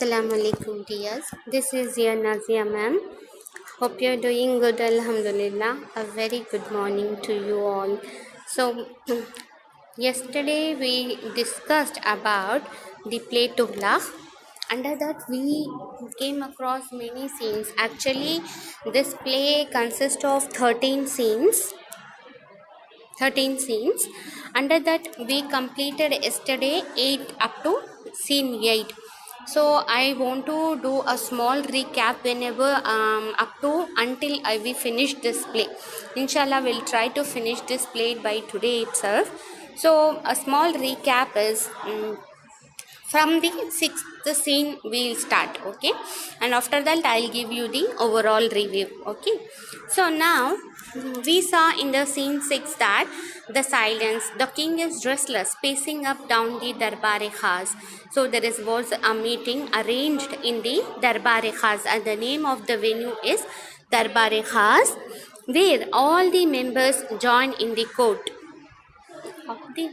Assalamu alaikum dears. This is your Nazia ma'am. Hope you're doing good, alhamdulillah. A very good morning to you all. So yesterday we discussed about the play Tughlaq. Under that we came across many scenes. Actually this play consists of 13 scenes. Under that we completed yesterday 8 up to scene 8. So I want to do a small recap whenever up to until we finish this play. Inshallah we'll try to finish this play by today itself. So a small recap is from the sixth scene we'll start, okay, and after that I'll give you the overall review, okay. So now we saw in the scene 6 that the silence, the king is restless, pacing up down the Darbar-e-Khas. So there was a meeting arranged in the Darbar-e-Khas, and the name of the venue is Darbar-e-Khas, where all the members join in the court of the.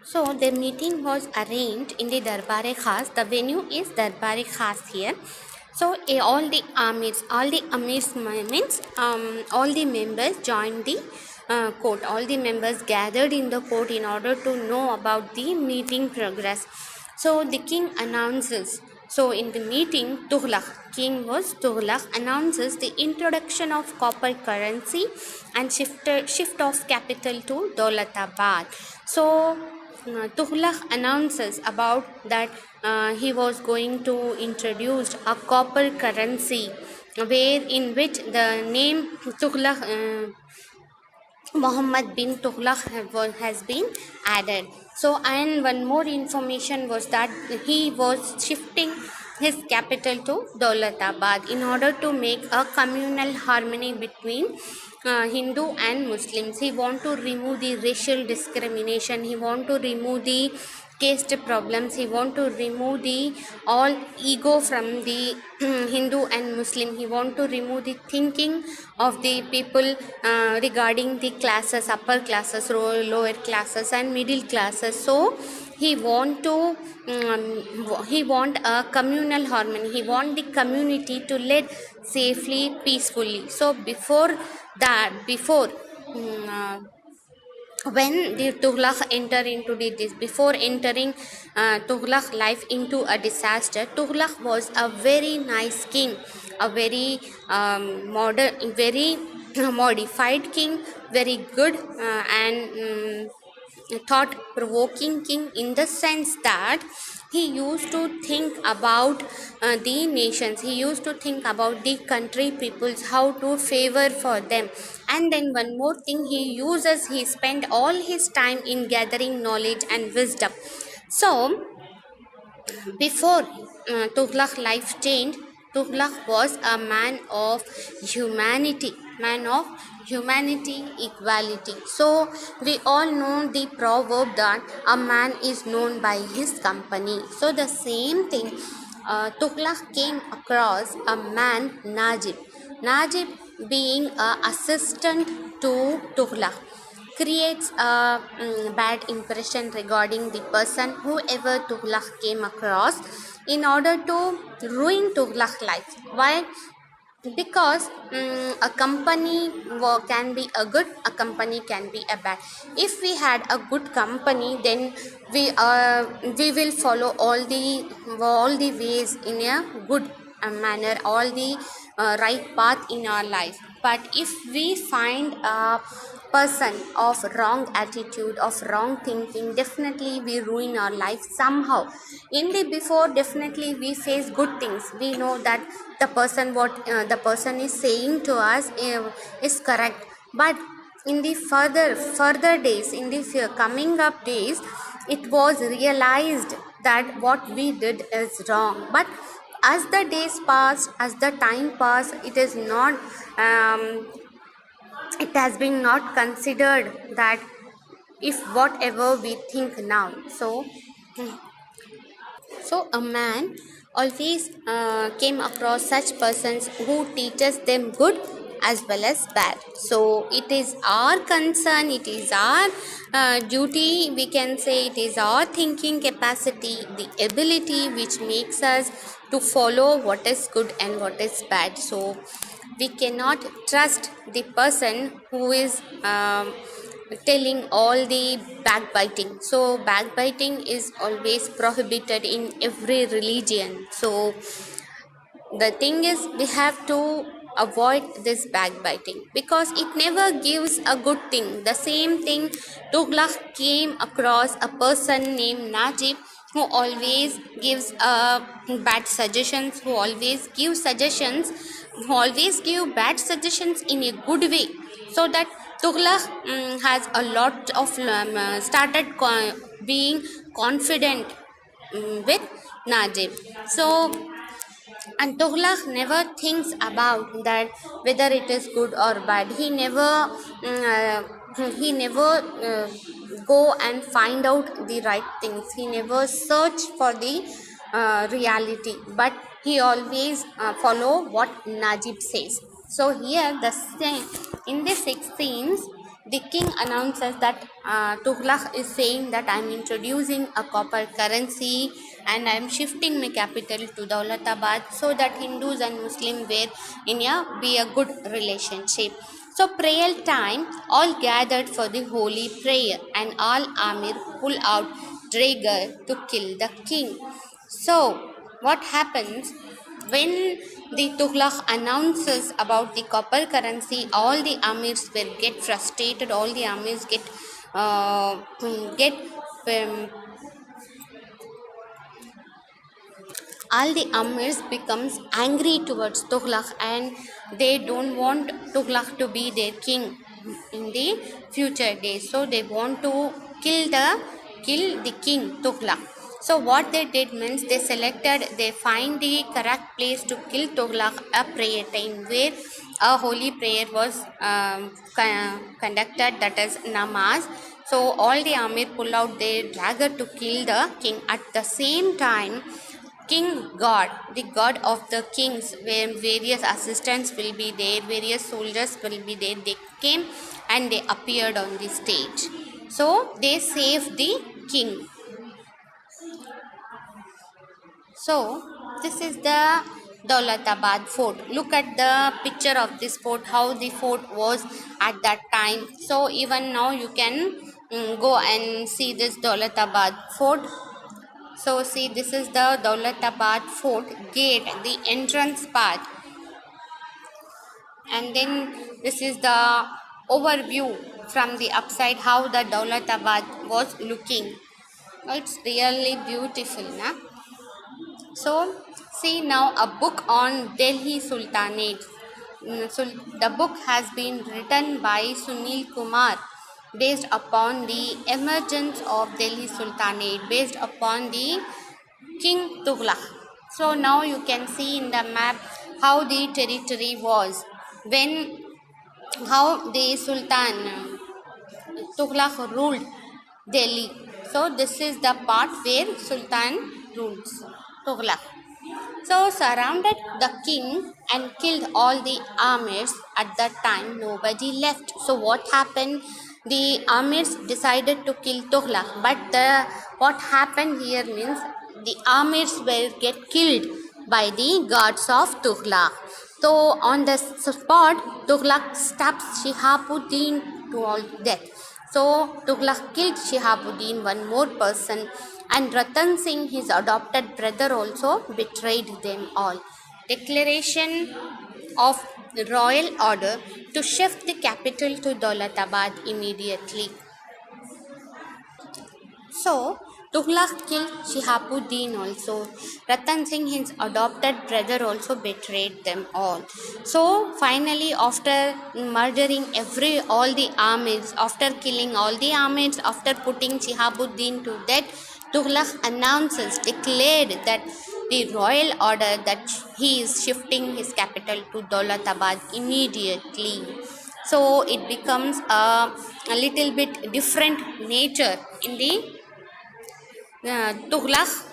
So the meeting was arranged in the Darbar-e-Khas. The venue is Darbar-e-Khas here. So all the amirs means all the members joined the court. All the members gathered in the court in order to know about the meeting progress. So the king announces. So in the meeting, King was Tughlaq, announces the introduction of copper currency and shift of capital to Daulatabad. So Tughlaq announces about that he was going to introduce a copper currency, where in which the name Tughlaq Muhammad bin Tughlaq has been added. So, and one more information was that he was shifting his capital to Daulatabad in order to make a communal harmony between Hindu and Muslims. He want to remove the racial discrimination. He want to remove the caste problems. He want to remove the all ego from the Hindu and Muslim. He want to remove the thinking of the people regarding the classes, upper classes, lower classes and middle classes. So he want a communal harmony. He want the community to live safely, peacefully. So before when the Tughlaq enter into this, before entering Tughlaq life into a disaster, Tughlaq was a very nice king, a very modern, very modified king, very good and thought-provoking king, in the sense that he used to think about the nations. He used to think about the country peoples, how to favor for them. And then one more thing, he spent all his time in gathering knowledge and wisdom. So before Tughlaq life changed, Tughlaq was a man of humanity, equality. So we all know the proverb that a man is known by his company. So the same thing, Tughlaq came across a man, Najib. Najib being an assistant to Tughlaq creates a bad impression regarding the person whoever Tughlaq came across, in order to ruin Tughlaq life. Why? Because a company can be a good, a company can be a bad. If we had a good company, then we will follow all the ways in a good manner, all the right path in our life. But if we find a person of wrong attitude, of wrong thinking, definitely we ruin our life somehow. In the before, definitely we face good things. We know that the person the person is saying to us is correct. But in the further days, in the coming up days, it was realized that what we did is wrong. But as the days passed, as the time passed, it is not it has been not considered that if whatever we think now. So a man always came across such persons who teaches them good as well as bad. So it is our concern, it is our duty, we can say it is our thinking capacity, the ability which makes us to follow what is good and what is bad. So we cannot trust the person who is telling all the backbiting. So backbiting is always prohibited in every religion. So the thing is, we have to avoid this backbiting because it never gives a good thing. The same thing, Tughlaq came across a person named Najib who always gives bad suggestions, who always give bad suggestions in a good way, so that Tughlaq has a lot of started being confident with Najib. So, and Tughlaq never thinks about that whether it is good or bad. He never go and find out the right things. He never search for the reality, but he always follow what Najib says. So here the same in the 16th, the king announces that Tughlaq is saying that I am introducing a copper currency and I am shifting my capital to Daulatabad so that Hindus and Muslims be a good relationship. So prayer time, all gathered for the holy prayer and all Amir pull out dagger to kill the king. So what happens when the Tughlaq announces about the copper currency? All the Amirs will get frustrated. All the Amirs get um, all the Amirs becomes angry towards Tughlaq and they don't want Tughlaq to be their king in the future days. So they want to kill the king Tughlaq. So what they did means they find the correct place to kill Tughlaq, a prayer time where a holy prayer was conducted, that is namaz. So all the Amir pull out their dagger to kill the king. At the same time, King God, the God of the kings, where various assistants will be there, various soldiers will be there, they came and they appeared on the stage. So they saved the king. So this is the Daulatabad fort. Look at the picture of this fort, how the fort was at that time. So even now you can go and see this Daulatabad fort. So see, this is the Daulatabad fort gate, the entrance part, and then this is the overview from the upside how the Daulatabad was looking. It's really beautiful, na? So see now a book on Delhi Sultanate. So the book has been written by Sunil Kumar based upon the emergence of Delhi Sultanate, based upon the King Tughlaq. So now you can see in the map how the territory was when how the Sultan Tughlaq ruled Delhi. So this is the part where Sultan rules Tughlaq. So surrounded the king and killed all the Amirs. At that time nobody left. So what happened? The Amirs decided to kill Tughlaq, but what happened here means the Amirs will get killed by the guards of Tughlaq. So on the spot, Tughlaq stabs Shihabuddin to all death. So Tughlaq killed Shihabuddin, one more person, and Ratan Singh, his adopted brother, also betrayed them all. Declaration of the royal order to shift the capital to Daulatabad immediately. So Tughlaq killed Shihabuddin also. Ratan Singh, his adopted brother, also betrayed them all. So finally, after murdering all the Amirs, after killing all the Amirs, after putting Shihabuddin to death, Tughlaq declared that the royal order that he is shifting his capital to Daulatabad immediately. So it becomes a little bit different nature in the Tughlaq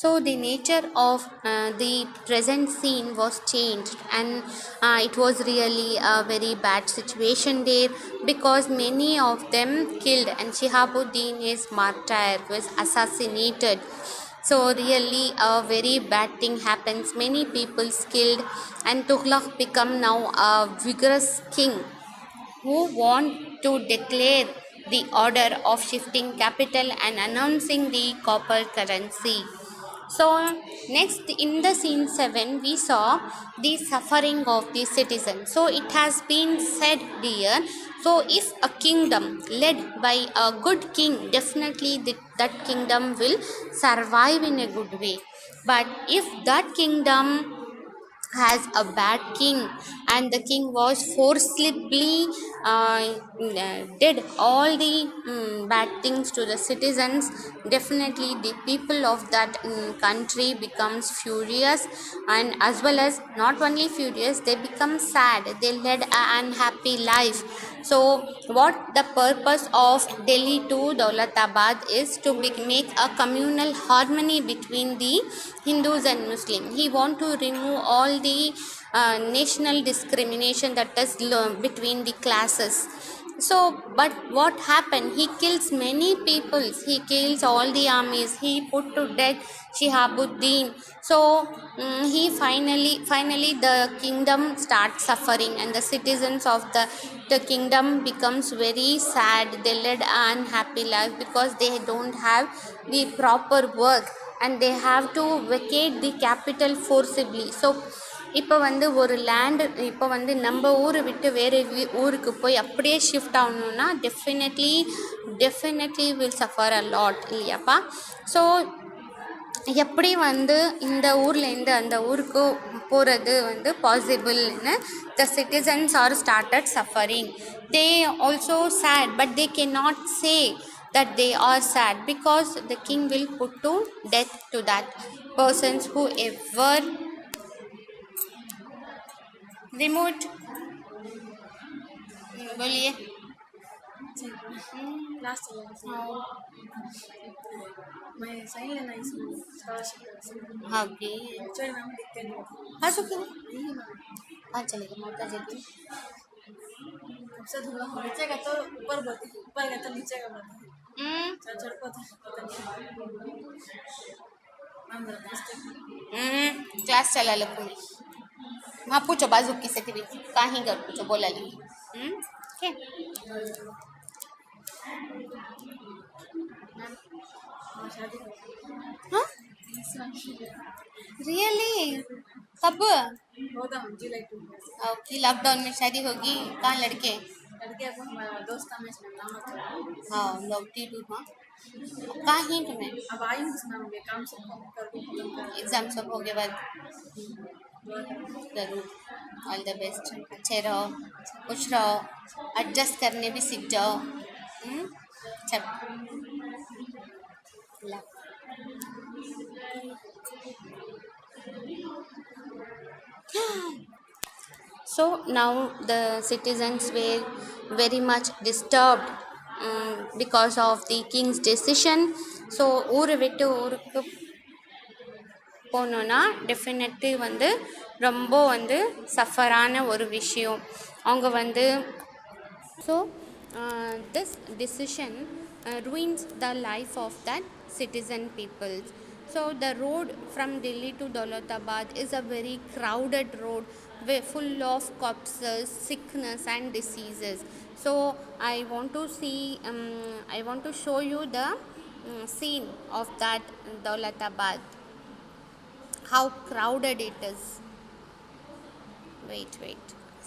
So the nature of the present scene was changed, and it was really a very bad situation there, because many of them killed, and Shihabuddin is martyred, was assassinated. So really a very bad thing happens. Many people killed, and Tughlaq become now a vigorous king who want to declare the order of shifting capital and announcing the copper currency. So next in the scene 7 we saw the suffering of the citizen. So it has been said here, so if a kingdom led by a good king, definitely that kingdom will survive in a good way. But if that kingdom has a bad king, and the king was forcibly did all the bad things to the citizens, definitely the people of that country becomes furious, and as well as not only furious, they become sad, they led an unhappy life. So what the purpose of Delhi to Daulatabad is to make a communal harmony between the Hindus and Muslims. He want to remove all the national discrimination, that is between the classes. So, but what happened? He kills many people. He kills all the armies. He put to death Shihabuddin. So he finally the kingdom starts suffering, and the citizens of the kingdom becomes very sad. They led an unhappy life because they don't have the proper work, and they have to vacate the capital forcibly. So இப்போ வந்து ஒரு land, இப்போ வந்து நம்ம ஊரை விட்டு வேறு ஊருக்கு போய் அப்படியே ஷிஃப்ட் ஆகணுன்னா definitely will suffer a lot, இல்லையாப்பா? ஸோ எப்படி வந்து இந்த ஊர்லேருந்து அந்த ஊருக்கு போகிறது வந்து பாசிபிள்னு the citizens are started suffering. They also said, but they can not say that they are sad, because the king will put to death to that persons who ever removed. बोलिए. लास्ट मैं सही लेना इसमें scholarship. हाँ okay. चलिए ma'am देखते हैं. हाँ सुखी हाँ चलेगा माता जी की. सबसे धुआं नीचे का तो ऊपर ऊपर का तो नीचे का बढ़ता है. चढ़ को तो पता नहीं मैम क्लास चला लो तुम्ही. हाँ पूछो बाजू की से भी काही कर पूछो बोला लगी. ओके शादी हाँ रियली कब होगा जुलाई 2. ओके लॉकडाउन में शादी होगी. कहाँ लड़के? लड़के को हमारा दोस्त था, मैं इसमें नाम था. हाँ लौटी टू. हाँ कहाँ ही तुम्हें? अब आई हूँ इसमें मुझे काम सब कर एग्ज़ाम सब हो गए बाद ज़रूर. All the best. अच्छे रहो, खुश रहो, एडजस्ट करने भी सीख जाओ. सब So now the citizens were very much disturbed because of the king's decision. So ஊரை விட்டு ஊருக்கு போனோன்னா டெஃபினெட்லி வந்து ரொம்ப வந்து சஃபரான ஒரு விஷயம். அவங்க வந்து so this decision ruins the life of that citizen peoples. So the road from Delhi to Daulatabad is a very crowded road, full of corpses, sickness and diseases. So I want to show you the scene of that Daulatabad, how crowded it is. Wait,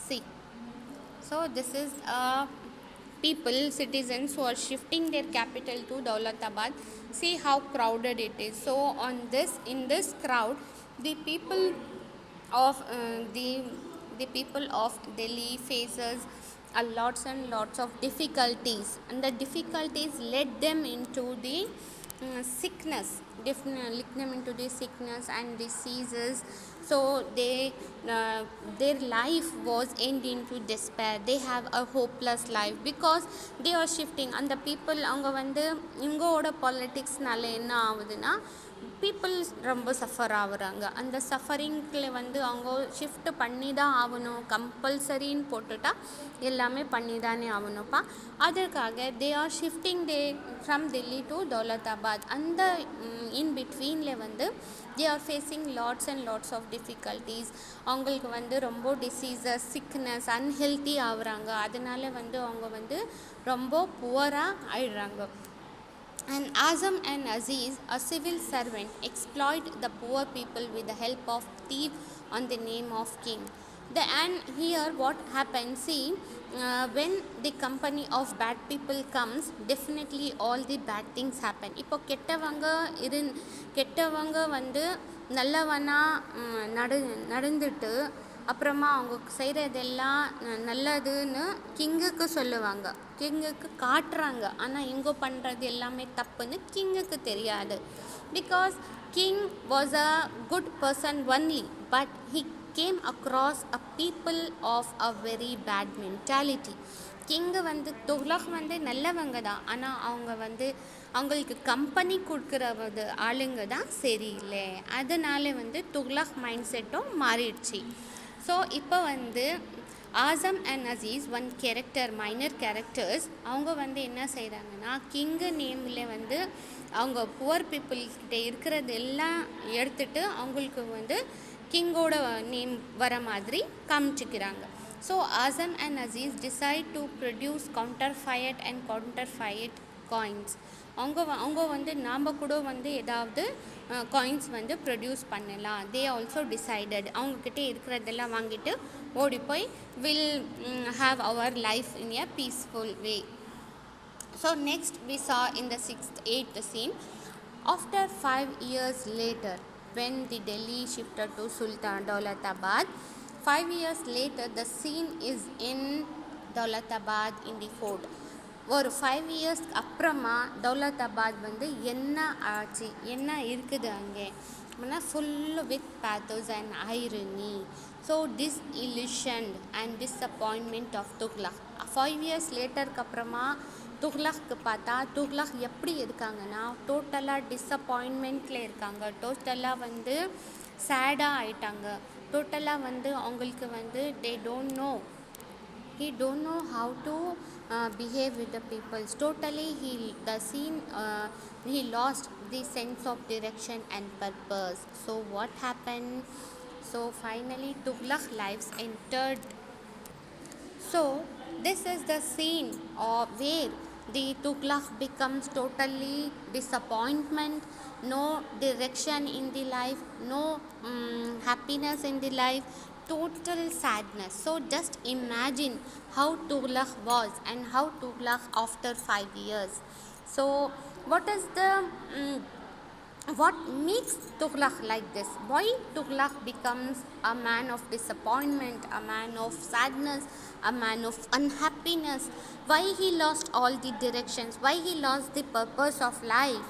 see. So this is citizens who are shifting their capital to Daulatabad. See how crowded it is. So in this crowd, the people of Delhi faces lots and lots of difficulties, and the difficulties led them into the sickness, and diseases. So their life was end into despair. They have a hopeless life because they are shifting. And the people அவங்க வந்து இவங்களோட பாலிட்டிக்ஸ்னால என்ன ஆகுதுன்னா people ரொம்ப suffer ஆகுறாங்க. அந்த சஃபரிங்கில் வந்து அவங்க ஷிஃப்ட் பண்ணி தான் ஆகணும், கம்பல்சரின்னு போட்டுட்டா எல்லாமே பண்ணி தானே ஆகணும்ப்பா. அதற்காக they are shifting from Delhi to Daulatabad. அந்த இன் பிட்வீனில் வந்து they are facing lots and lots of difficulties. அவங்களுக்கு வந்து ரொம்ப டிசீசஸ், சிக்னஸ், அன்ஹெல்த்தி ஆகுறாங்க. அதனால வந்து அவங்க வந்து ரொம்ப புவராக ஆயிடுறாங்க. And Azam and Aziz, a civil servant, exploit the poor people with the help of thief on the name of king. And here what happens, see, when the company of bad people comes, definitely all the bad things happen. இப்போ கெட்டவங்க வந்து நல்லவனா நடந்துட்டு அப்புறமா அவங்க செய்கிறதெல்லாம் நல்லதுன்னு கிங்குக்கு சொல்லுவாங்க, கிங்குக்கு காட்டுறாங்க. ஆனால் இங்கே பண்ணுறது எல்லாமே தப்புன்னு கிங்குக்கு தெரியாது. Because king was a good person only, but he came across a people of a very bad mentality. King வந்து துக்ளக் வந்து நல்லவங்க தான், ஆனால் அவங்க வந்து அவங்களுக்கு கம்பெனி கொடுக்குறது ஆளுங்க தான் சரியில்லை. அதனால வந்து துக்ளக் மைண்ட் செட்டும் மாறிடுச்சு. ஸோ இப்போ வந்து Azam and Aziz one character, minor characters, அவங்க வந்து என்ன செய்கிறாங்கன்னா கிங்கு நேமில் வந்து அவங்க புவர் பீப்புள்கிட்ட இருக்கிறது எல்லாம் எடுத்துகிட்டு அவங்களுக்கு வந்து கிங்கோட நேம் வர மாதிரி காமிச்சிக்கிறாங்க. So Aazam and Aziz decide to produce counterfeit and counterfeit coins. அவங்க வந்து நாம் கூட வந்து ஏதாவது காயின்ஸ் வந்து ப்ரொடியூஸ் பண்ணலாம். They also decided. அவங்கக்கிட்ட இருக்கிறதெல்லாம் வாங்கிட்டு ஓடி போய் will have our life in a peaceful way. So next we saw in the 8th scene, after 5 years later when the Delhi shifted to Sultan Daulatabad, 5 years later the scene is in Daulatabad in the fort. ஒரு 5 இயர்ஸ்க்கு அப்புறமா தௌலதாபாத் வந்து என்ன ஆச்சு, என்ன இருக்குது அங்கே அப்படின்னா full with pathos and irony. So disillusioned and disappointment of Tughlaq. 5 years லேட்டருக்கு அப்புறமா துக்ளக்கு பார்த்தா துக்ளக் எப்படி இருக்காங்கன்னா டோட்டலாக டிஸப்பாயின்மெண்ட்டில் இருக்காங்க. டோட்டலாக வந்து சேடாக ஆயிட்டாங்க. டோட்டலாக வந்து அவங்களுக்கு வந்து he don't know how to behave with the people. Totally he lost the sense of direction and purpose. So what happened? So finally Tughlaq lives entered. So this is the scene where the Tughlaq becomes totally disappointment, no direction in the life, no happiness in the life, total sadness. So just imagine how Tughlaq was and how Tughlaq after 5 years. So what is the what makes Tughlaq like this? Why Tughlaq becomes a man of disappointment, a man of sadness, a man of unhappiness? Why he lost all the directions? Why he lost the purpose of life?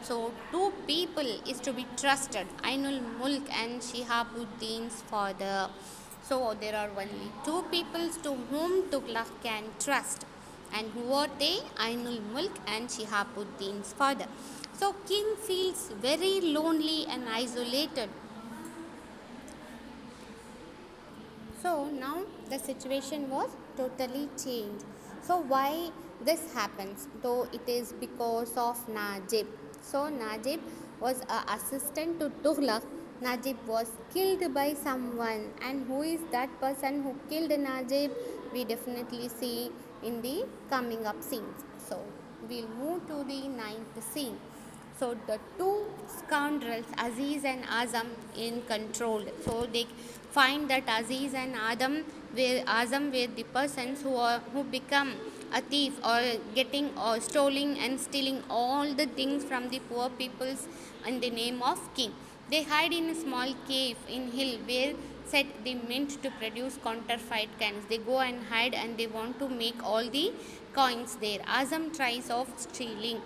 So 2 people is to be trusted, Ainul Mulk and Shihabuddin's father. So there are only 2 people to whom Tughlaq can trust. And who are they? Ainul Mulk and Shihabuddin's father. So king feels very lonely and isolated. So now the situation was totally changed. So why this happens? Though it is because of Najib. So Najib was an assistant to Tughlaq. Najib was killed by someone, and who is that person who killed Najib? We definitely see in the coming up scenes. So we'll move to the 9th scene. So the 2 scoundrels, Aziz and Azam, in control. So they find that Aziz and Azam were the persons who become a thief or getting or stealing and stealing all the things from the poor peoples in the name of king. They hide in a small cave in hill where said they meant to produce counterfeit coins. They go and hide and they want to make all the coins there. Azam tries of stealing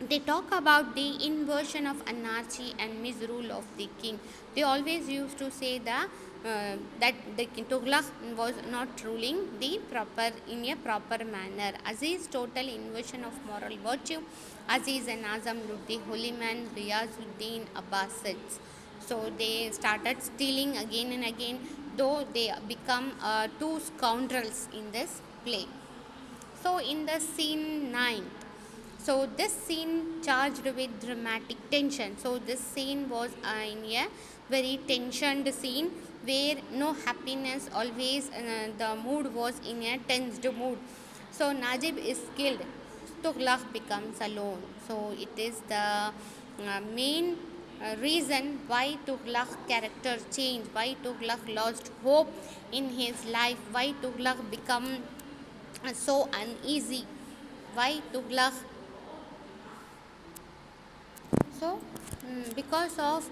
They talk about the inversion of anarchy and misrule of the king. They always used to say that the Tughlaq was not ruling the proper in a proper manner. Aziz total inversion of moral virtue. Aziz and Azam looked the holy man Riyazuddin Abbasids. So they started stealing again and again, though they become two scoundrels in this play. So in the scene 9, so this scene charged with dramatic tension. So this scene was in a very tensioned scene where no happiness, always the mood was in a tensed mood. So Najib is killed, Tughlaq becomes alone. So it is the main reason why Tughlaq character changed, why Tughlaq lost hope in his life, why Tughlaq become so uneasy, why Tughlaq. So because of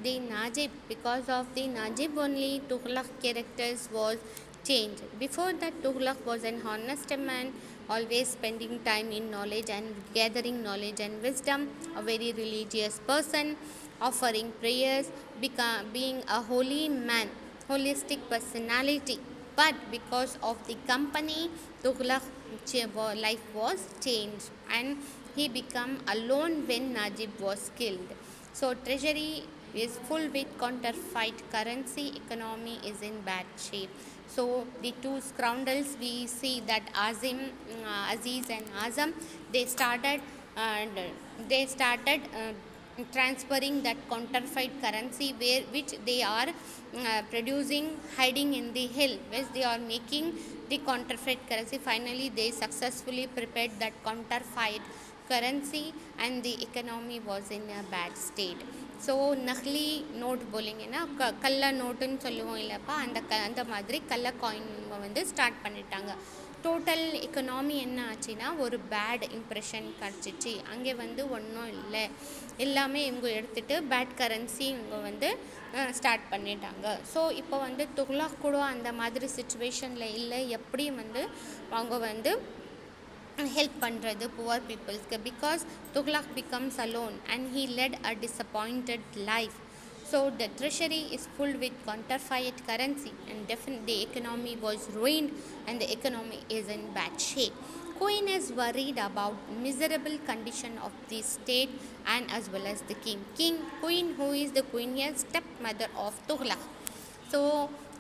the Najib only Tughlaq characters was changed. Before that, Tughlaq was an honest man, always spending time in knowledge and gathering knowledge and wisdom, a very religious person, offering prayers, being a holy man, holistic personality. But because of the company, Tughlaq life was changed and he became alone when Najib was killed. So treasury is full with counterfeit currency, economy is in bad shape. So the two scoundrels, we see that Aziz and Azam, they started transferring that counterfeit currency which they are producing, hiding in the hill, which they are making the counterfeit currency. Finally they successfully prepared that counterfeit currency and the economy was in a bad state. So நக்லி note போலிங்கன்னா கள்ள நோட்டுன்னு சொல்லுவோம் இல்லைப்பா, அந்த மாதிரி கள்ள coin வந்து ஸ்டார்ட் பண்ணிட்டாங்க. டோட்டல் எக்கனாமி என்ன ஆச்சுன்னா ஒரு பேட் இம்ப்ரெஷன் கிடச்சிச்சு. அங்கே வந்து ஒன்றும் இல்லை, எல்லாமே இவங்க எடுத்துகிட்டு பேட் கரன்சி இவங்க வந்து ஸ்டார்ட் பண்ணிட்டாங்க. ஸோ இப்போ வந்து துக்ளக் கூட அந்த மாதிரி சுச்சுவேஷனில் இல்லை, எப்படி வந்து அவங்க வந்து help பண்ணுறது poor people's, because Tughlaq becomes alone and he led a disappointed life. So the treasury is full with counterfeit currency and definitely the economy was ruined and the economy is in bad shape. Queen is worried about miserable condition of the state and as well as the queen who is the queen here, stepmother of Tughlaq. So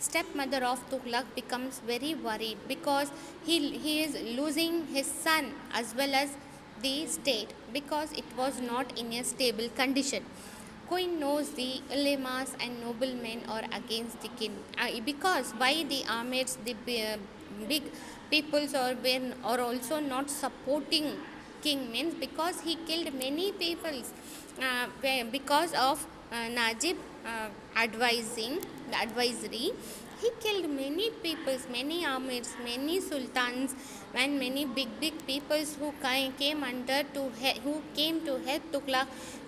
stepmother of Tughlaq becomes very worried because he is losing his son as well as the state because it was not in a stable condition. Queen knows the ulemas and noblemen are against the king because why the Amirs, the big peoples are also not supporting king, means because he killed many peoples because of Najib advisory. He killed many peoples, many Amirs, many sultans and many big peoples who came to help Tughlaq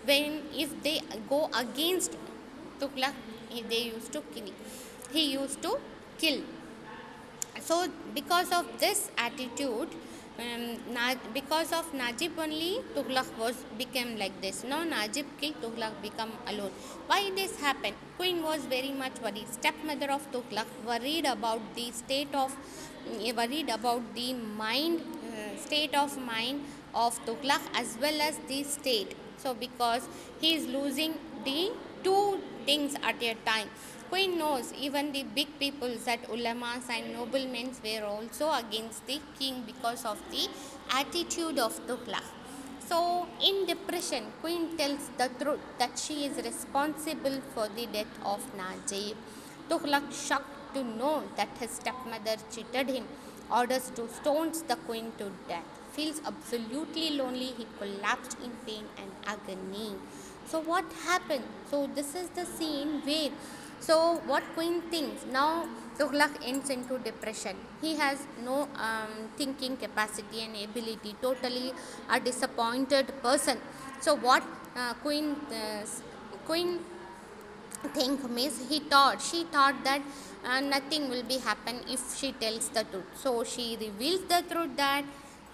when if they go against Tughlaq, they used to kill. He used to kill. So because of this attitude, because of Najib only Tughlaq became like this. Now Najib killed, Tughlaq become alone. Why this happened? Queen was very much worried. Stepmother of Tughlaq worried about the state of mind of Tughlaq as well as the state. So because he is losing the two things at a time. Queen knows even the big peoples, that ulemas and noblemen were also against the king because of the attitude of Tughlaq. So in depression, Queen tells the truth that she is responsible for the death of Najib. Tughlaq, shocked to know that his stepmother cheated him, orders to stone the queen to death. Feels absolutely lonely, he collapsed in pain and agony. So what happened? So this is the scene where, so what Queen thinks, now Tughlaq ends into depression. He has no thinking capacity and ability, totally a disappointed person. So what Queen think means she thought that nothing will be happen if she tells the truth. So she reveals the truth that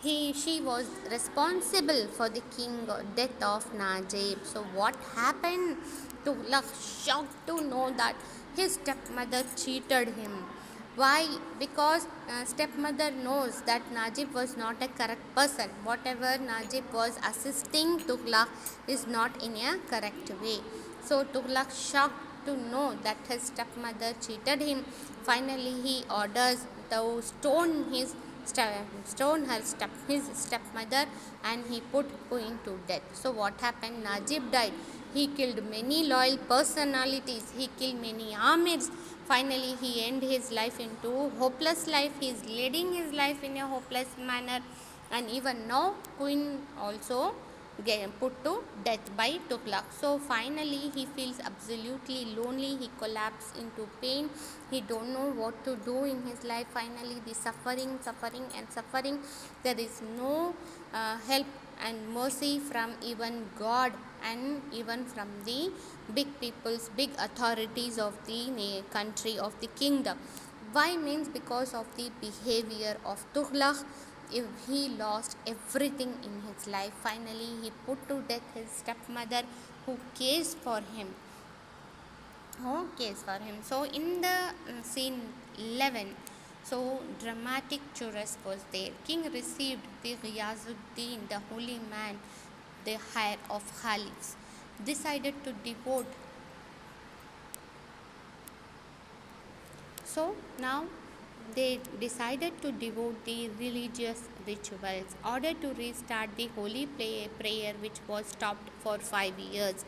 she was responsible for the king death of Najib. So what happened? Tughlaq shocked to know that his stepmother cheated him. Why? Because stepmother knows that Najib was not a correct person. Whatever Najib was assisting Tughlaq is not in a correct way. So Tughlaq shocked to know that his stepmother cheated him. Finally, he orders to stone his stepmother, and he put Queen to death. So what happened? Najib died. He killed many loyal personalities. He killed many amirs. Finally, he ended his life into hopeless life. He is leading his life in a hopeless manner, and even now, Queen also put to death by Tughlaq. So finally he feels absolutely lonely. He collapses into pain. He don't know what to do in his life. Finally the suffering. There is no help and mercy from even God and even from the big peoples, big authorities of the country, of the kingdom. Why? Means because of the behavior of Tughlaq. If he lost everything in his life, finally he put to death his stepmother who cares for him. So in the scene 11, so dramatic chorus was there. King received the Ghiyazuddin, the holy man, the heir of Khalifs, decided to devote. So now they decided to devote the religious rituals, order to restart the holy prayer which was stopped for 5 years.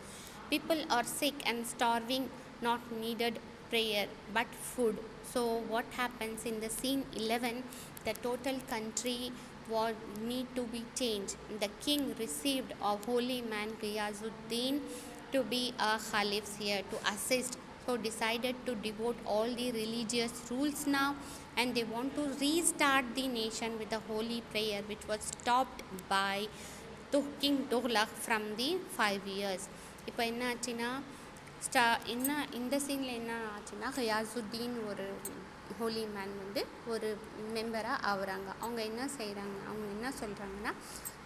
People are sick and starving, not needed prayer but food. So what happens in the scene 11? The total country was need to be changed. The king received a holy man Ghiyazuddin to be a Khalif here to assist. So decided to devote all the religious rules now, and they want to restart the nation with a holy prayer which was stopped by King Tughlaq from the 5 years. இப்போ என்ன ஆச்சுன்னா இந்த சீனில் என்ன ஆச்சுன்னா ஹயாசுத்தீன் ஒரு Holi man வந்து ஒரு மெம்பராக ஆகுறாங்க. அவங்க என்ன செய்கிறாங்க, அவங்க என்ன சொல்கிறாங்கன்னா,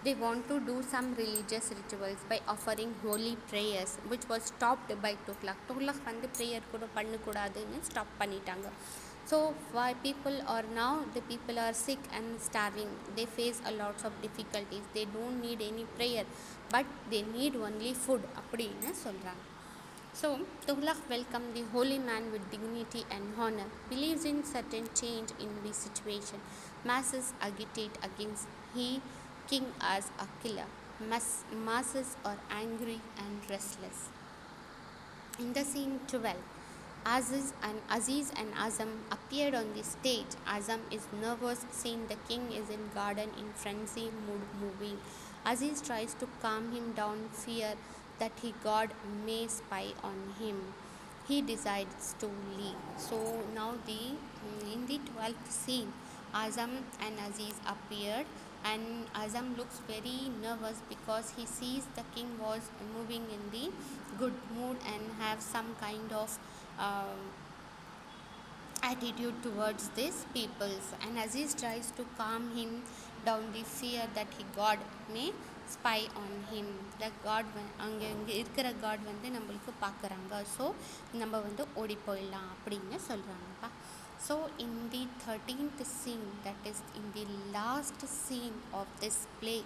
they want to do some religious rituals by offering holy prayers which was stopped by Tughlaq வந்து prayer கூட பண்ணக்கூடாதுன்னு ஸ்டாப் பண்ணிட்டாங்க. So why people are now, the people are sick and starving, they face a lots of difficulties, they don't need any prayer but they need only food அப்படின்னு சொல்கிறாங்க. So Tughlaq welcomed the holy man with dignity and honor, believes in certain change in the situation. Masses agitate against he king as a killer. Masses are angry and restless. In the scene 12, Aziz and Azam appeared on the stage. Azam is nervous, seeing the king is in garden in frenzy mood moving. Aziz tries to calm him down, fear that God may spy on him. He decides to leave. So now in the 12th scene, Azam and Aziz appeared, and Azam looks very nervous because he sees the king was moving in the good mood and have some kind of attitude towards these peoples, and Aziz tries to calm him down the fear that God may spy on him. The God அங்கே இருக்கிற God வந்து நம்மளுக்கு பார்க்குறாங்க, so நம்ம வந்து ஓடி போயிடலாம் அப்படின்னு சொல்கிறாங்கப்பா. So in the 13th scene, that is in the last scene of this play,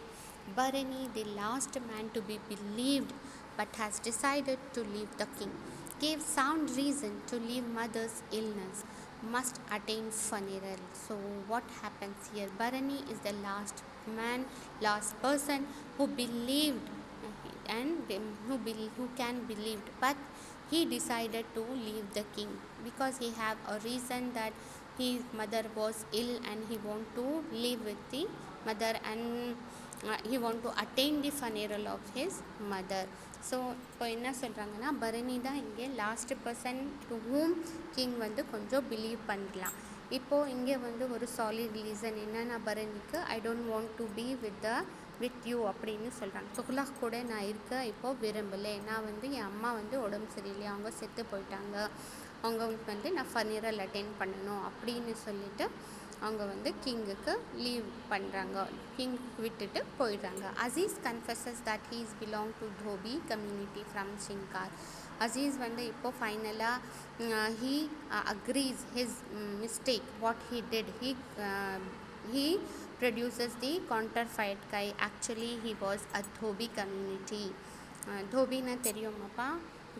Bharani, the last man to be believed but has decided to leave the king, gave sound reason to leave mother's illness, must attain funeral. So what happens here? Bharani is the last man, last person who believed and who can believed, but he decided to leave the king because he have a reason that his mother was ill and he want to live with the mother, and he want to attain the funeral of his mother. So இப்போ என்ன சொல்கிறாங்கன்னா, பரணி தான் இங்கே last person to whom king வந்து கொஞ்சம் believe பண்ணலாம். இப்போது இங்கே வந்து ஒரு சாலிட் ரீசன் என்னென்னா, பரணிக்கு I don't want to be with you அப்படின்னு சொல்கிறாங்க. துக்ளக் கூட நான் இருக்க இப்போது விரும்பலை, நான் வந்து என் அம்மா வந்து உடம்பு சரியில்லையா, அவங்க செத்து போயிட்டாங்க, அவங்க வந்து நான் ஃபனரல் அட்டென்ட் பண்ணணும் அப்படின்னு சொல்லிட்டு அவங்க வந்து கிங்குக்கு லீவ் பண்ணுறாங்க, கிங் விட்டுட்டு போயிடுறாங்க. Aziz confesses that he's belong to dhobi community from Singar. Aziz வந்து இப்போ ஃபைனலாக he agrees his mistake what he did. He produces the counterfeit guy. Actually he was a Dhobi community. தோபின்னா தெரியுமாப்பா,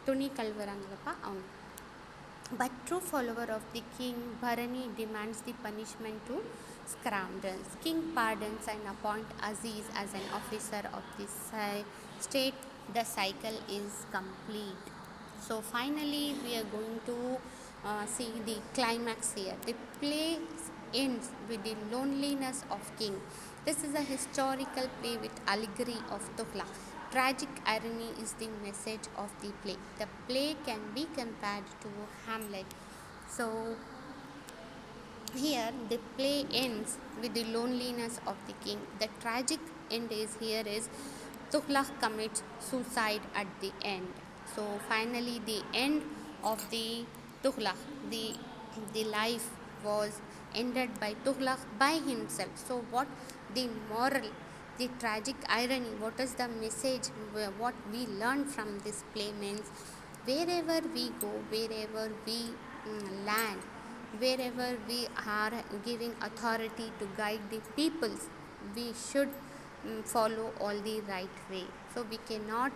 துணி கழுவுறாங்களப்பா அவங்க. But true follower of the king, Bharani demands the punishment to scoundrels. King pardons and appoints Aziz as an officer of the state. The cycle is complete. So finally we are going to see the climax here. The play ends with the loneliness of king. This is a historical play with allegory of Tughlaq. Tragic irony is the message of the play. The play can be compared to Hamlet. So here the play ends with the loneliness of the king. The tragic end is here is Tughlaq commits suicide at the end. So finally the end of the Tughlaq, the life was ended by Tughlaq by himself. So what the moral, the tragic irony, what is the message, what we learn from this play means, wherever we go, wherever we land, wherever we are giving authority to guide the peoples, we should follow all the right way. So we cannot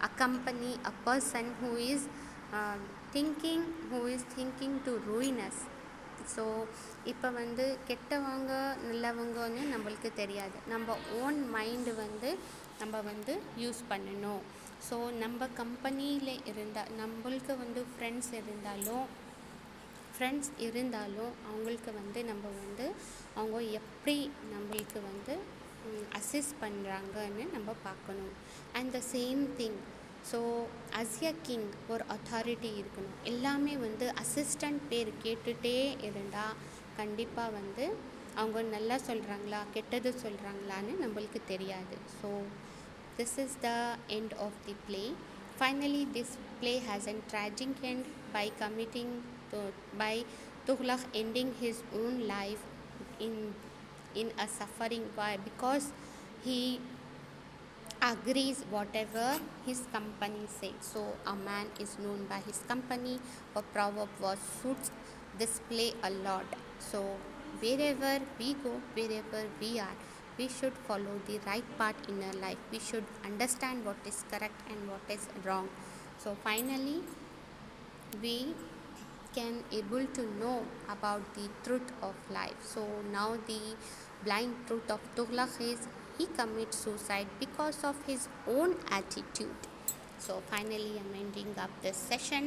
accompany a person who is thinking to ruin us. So இப்போ வந்து கெட்டவங்க நல்லவங்கன்னு நம்மளுக்கு தெரியாது, நம்ம own mind வந்து நம்ம வந்து use பண்ணணும். ஸோ நம்ம கம்பெனியில் இருந்தால் நம்மளுக்கு வந்து ஃப்ரெண்ட்ஸ் இருந்தாலும் அவங்களுக்கு வந்து நம்ம வந்து அவங்க எப்படி நம்மளுக்கு வந்து அசிஸ்ட் பண்ணுறாங்கன்னு நம்ம பார்க்கணும். And the same thing, so as a king ஒரு அத்தாரிட்டி இருக்கணும். எல்லாமே வந்து அசிஸ்டண்ட் பேர் கேட்டுகிட்டே இருந்தால் கண்டிப்பாக வந்து அவங்க நல்லா சொல்கிறாங்களா கெட்டது சொல்கிறாங்களான்னு நம்மளுக்கு தெரியாது. So this is the end of the play. Finally this play has a tragic end by Tughlaq ending his own life in a suffering because he agrees whatever his company says. So a man is known by his company. A proverb was suits this play a lot. So wherever we go, wherever we are, we should follow the right path in our life. We should understand what is correct and what is wrong. So finally we can able to know about the truth of life. So now the blind truth of Tughlaq is he commits suicide because of his own attitude. So finally I'm ending up this session.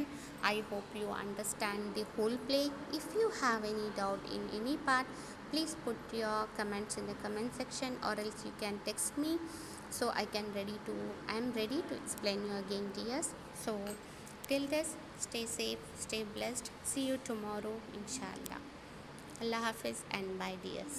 I hope you understand the whole play. If you have any doubt in any part, please put your comments in the comment section, or else you can text me, so I am ready to explain you again, dears. So till this, stay safe, stay blessed. See you tomorrow inshallah. Allah Hafiz and bye, dears.